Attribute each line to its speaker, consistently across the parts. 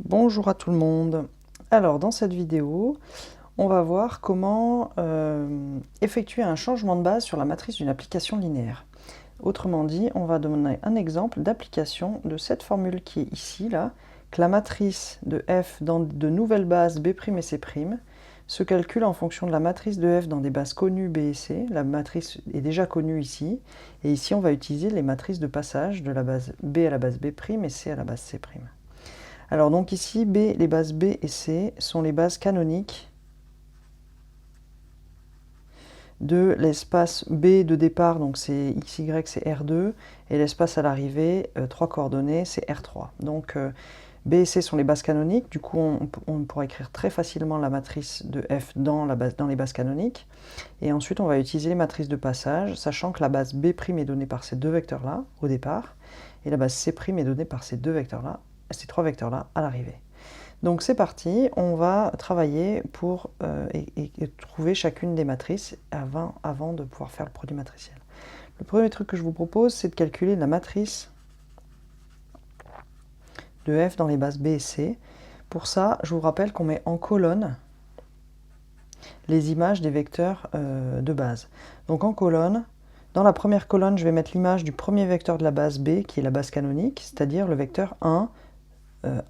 Speaker 1: Bonjour à tout le monde. Alors dans cette vidéo, on va voir comment effectuer un changement de base sur la matrice d'une application linéaire. Autrement dit, on va donner un exemple d'application de cette formule qui est ici, là, que la matrice de f dans de nouvelles bases B' et C' se calcule en fonction de la matrice de f dans des bases connues B et C. La matrice est déjà connue ici, et ici on va utiliser les matrices de passage de la base B à la base B' et C à la base C'. Alors donc ici, les bases B et C sont les bases canoniques de l'espace B de départ, donc c'est XY, c'est R2, et l'espace à l'arrivée, 3 coordonnées, c'est R3. Donc B et C sont les bases canoniques, du coup on pourra écrire très facilement la matrice de F dans les bases canoniques, et ensuite on va utiliser les matrices de passage, sachant que la base B' est donnée par ces deux vecteurs-là au départ, et la base C' est donnée par ces ces trois vecteurs-là à l'arrivée. Donc c'est parti, on va travailler pour trouver chacune des matrices avant de pouvoir faire le produit matriciel. Le premier truc que je vous propose, c'est de calculer la matrice de F dans les bases B et C. Pour ça, je vous rappelle qu'on met en colonne les images des vecteurs de base. Donc en colonne, dans la première colonne, je vais mettre l'image du premier vecteur de la base B, qui est la base canonique, c'est-à-dire le vecteur 1,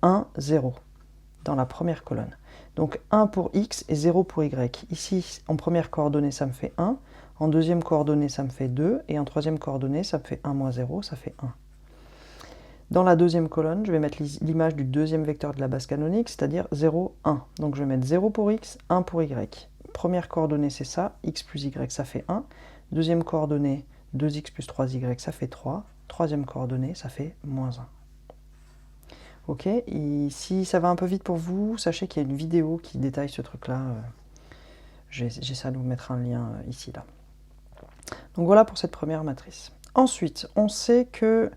Speaker 1: 1, 0. Dans la première colonne. Donc 1 pour x et 0 pour y. Ici, en première coordonnée, ça me fait 1. En deuxième coordonnée, ça me fait 2. Et en troisième coordonnée, ça me fait 1 moins 0, ça fait 1. Dans la deuxième colonne, je vais mettre l'image du deuxième vecteur de la base canonique, c'est-à-dire 0, 1. Donc je vais mettre 0 pour x, 1 pour y. Première coordonnée, c'est ça. X plus y, ça fait 1. Deuxième coordonnée, 2x plus 3y, ça fait 3. Troisième coordonnée, ça fait moins 1. Ok, et si ça va un peu vite pour vous, sachez qu'il y a une vidéo qui détaille ce truc-là. J'essaie de vous mettre un lien ici, là. Donc voilà pour cette première matrice. Ensuite, on sait que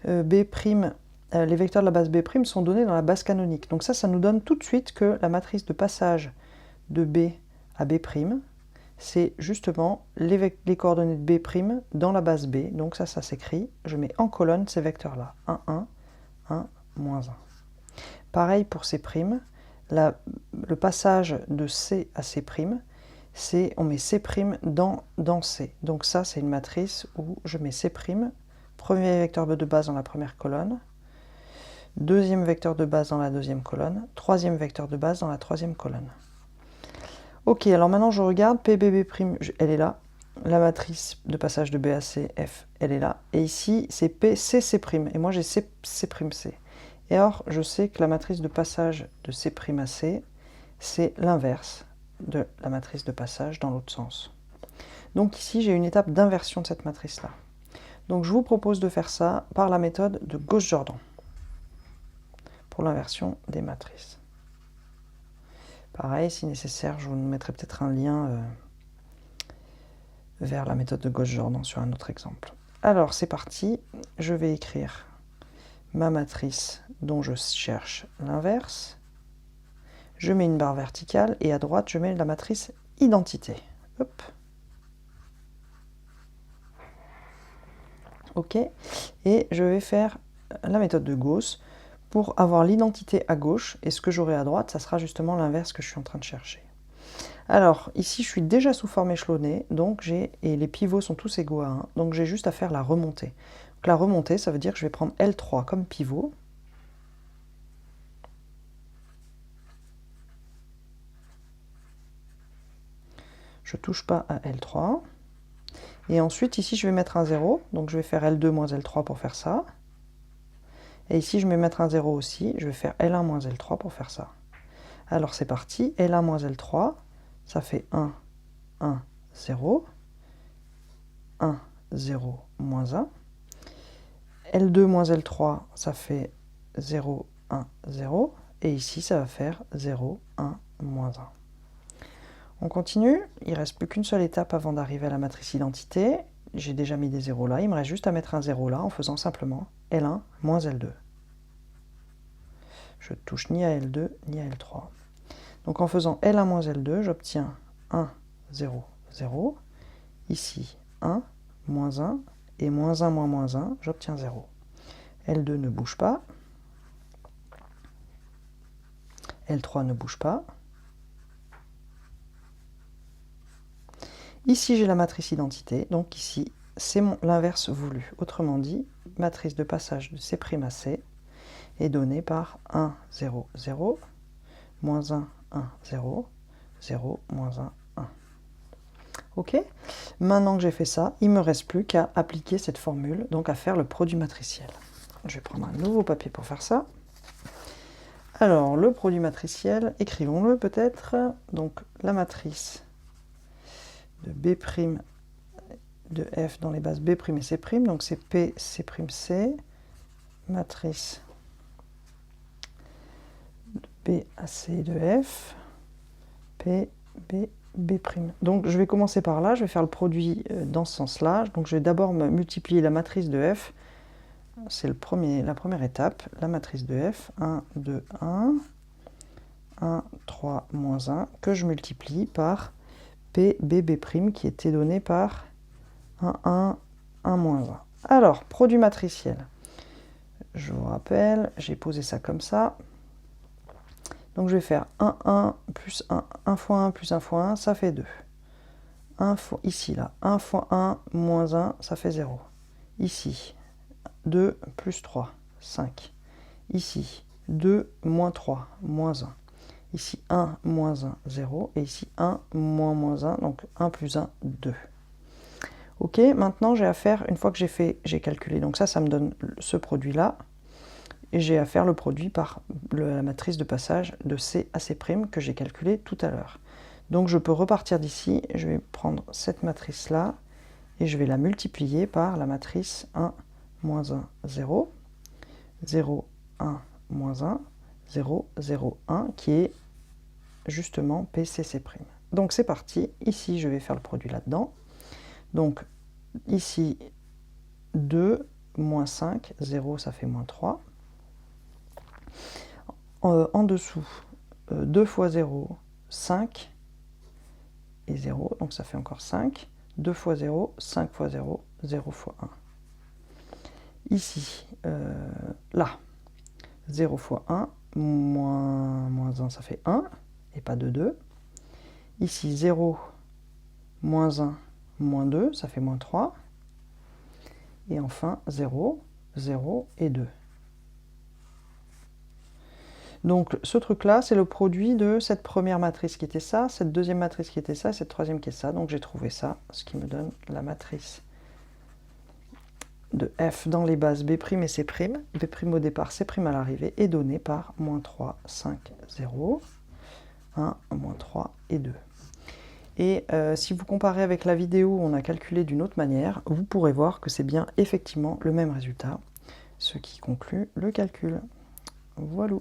Speaker 1: les vecteurs de la base B' sont donnés dans la base canonique. Donc ça nous donne tout de suite que la matrice de passage de B à B', c'est justement les coordonnées de B' dans la base B. Donc ça s'écrit, je mets en colonne ces vecteurs-là. 1, 1, 1, moins 1. Pareil pour C', le passage de C à C', on met C' dans C. Donc ça, c'est une matrice où je mets C', premier vecteur de base dans la première colonne, deuxième vecteur de base dans la deuxième colonne, troisième vecteur de base dans la troisième colonne. Ok, alors maintenant je regarde, PBB', elle est là. La matrice de passage de B à C, F, elle est là. Et ici, c'est P, C, C'. Et moi, j'ai C', C', C. Et alors, je sais que la matrice de passage de C' à C, c'est l'inverse de la matrice de passage dans l'autre sens. Donc ici, j'ai une étape d'inversion de cette matrice-là. Donc je vous propose de faire ça par la méthode de Gauss-Jordan, pour l'inversion des matrices. Pareil, si nécessaire, je vous mettrai peut-être un lien vers la méthode de Gauss-Jordan sur un autre exemple. Alors c'est parti, je vais écrire ma matrice dont je cherche l'inverse. Je mets une barre verticale et à droite, je mets la matrice identité. Hop. Ok. Et je vais faire la méthode de Gauss pour avoir l'identité à gauche. Et ce que j'aurai à droite, ça sera justement l'inverse que je suis en train de chercher. Alors, ici, je suis déjà sous forme échelonnée. Et les pivots sont tous égaux à 1. Donc, j'ai juste à faire la remontée. Donc, la remontée, ça veut dire que je vais prendre L3 comme pivot. Je ne touche pas à L3. Et ensuite, ici, je vais mettre un 0. Donc, je vais faire L2 moins L3 pour faire ça. Et ici, je vais mettre un 0 aussi. Je vais faire L1 moins L3 pour faire ça. Alors, c'est parti. L1 moins L3, ça fait 1, 1, 0. 1, 0, moins 1. L2 moins L3, ça fait 0, 1, 0. Et ici, ça va faire 0, 1, moins 1. On continue. Il ne reste plus qu'une seule étape avant d'arriver à la matrice identité. J'ai déjà mis des 0 là. Il me reste juste à mettre un 0 là en faisant simplement L1 moins L2. Je ne touche ni à L2 ni à L3. Donc en faisant L1 moins L2, j'obtiens 1, 0, 0. Ici, 1, moins 1. Et moins 1 moins 1, j'obtiens 0. L2 ne bouge pas. L3 ne bouge pas. Ici, j'ai la matrice identité, donc ici, c'est l'inverse voulu. Autrement dit, matrice de passage de C' à C est donnée par 1, 0, 0, moins 1, 1, 0, 0, moins 1, 1. Ok? Maintenant que j'ai fait ça, il ne me reste plus qu'à appliquer cette formule, donc à faire le produit matriciel. Je vais prendre un nouveau papier pour faire ça. Alors, le produit matriciel, écrivons-le peut-être. Donc, la matrice de B' de F dans les bases B' et C', donc c'est P, C', C, matrice de B à C de F, P, B, B'. Donc je vais commencer par là, je vais faire le produit dans ce sens-là. Donc je vais d'abord multiplier la matrice de F, c'est la première étape, la matrice de F, 1, 2, 1, 1, 3, moins 1, que je multiplie par P, B, B' qui était donné par 1, 1, 1, moins 1. Alors, produit matriciel. Je vous rappelle, j'ai posé ça comme ça. Donc je vais faire 1, 1, plus 1, 1 fois 1, plus 1 fois 1, ça fait 2. 1 fois, ici, là, 1 fois 1, moins 1, ça fait 0. Ici, 2 plus 3, 5. Ici, 2 moins 3, moins 1. Ici, 1 moins 1, 0. Et ici, 1 moins 1, donc 1 plus 1, 2. Ok, maintenant j'ai à faire, une fois que j'ai calculé, donc ça me donne ce produit-là. Et j'ai à faire le produit par la matrice de passage de C à C' que j'ai calculé tout à l'heure. Donc je peux repartir d'ici, je vais prendre cette matrice-là, et je vais la multiplier par la matrice 1, moins 1, 0, 0, 1, moins 1, 0, 0, 1, qui est justement PCC'. Donc c'est parti, ici je vais faire le produit là-dedans. Donc ici 2, moins 5, 0, ça fait moins 3. En dessous, 2 fois 0, 5, et 0, donc ça fait encore 5. 2 fois 0, 5 fois 0, 0 fois 1. Ici, là, 0 fois 1, moins 1, ça fait 1, et pas de 2. Ici, 0, moins 1, moins 2, ça fait moins 3. Et enfin, 0, 0 et 2. Donc ce truc-là, c'est le produit de cette première matrice qui était ça, cette deuxième matrice qui était ça, et cette troisième qui est ça. Donc j'ai trouvé ça, ce qui me donne la matrice de F dans les bases B' et C'. B' au départ, C' à l'arrivée, est donnée par moins 3, 5, 0, 1, moins 3 et 2. Et si vous comparez avec la vidéo où on a calculé d'une autre manière, vous pourrez voir que c'est bien effectivement le même résultat, ce qui conclut le calcul. Voilà.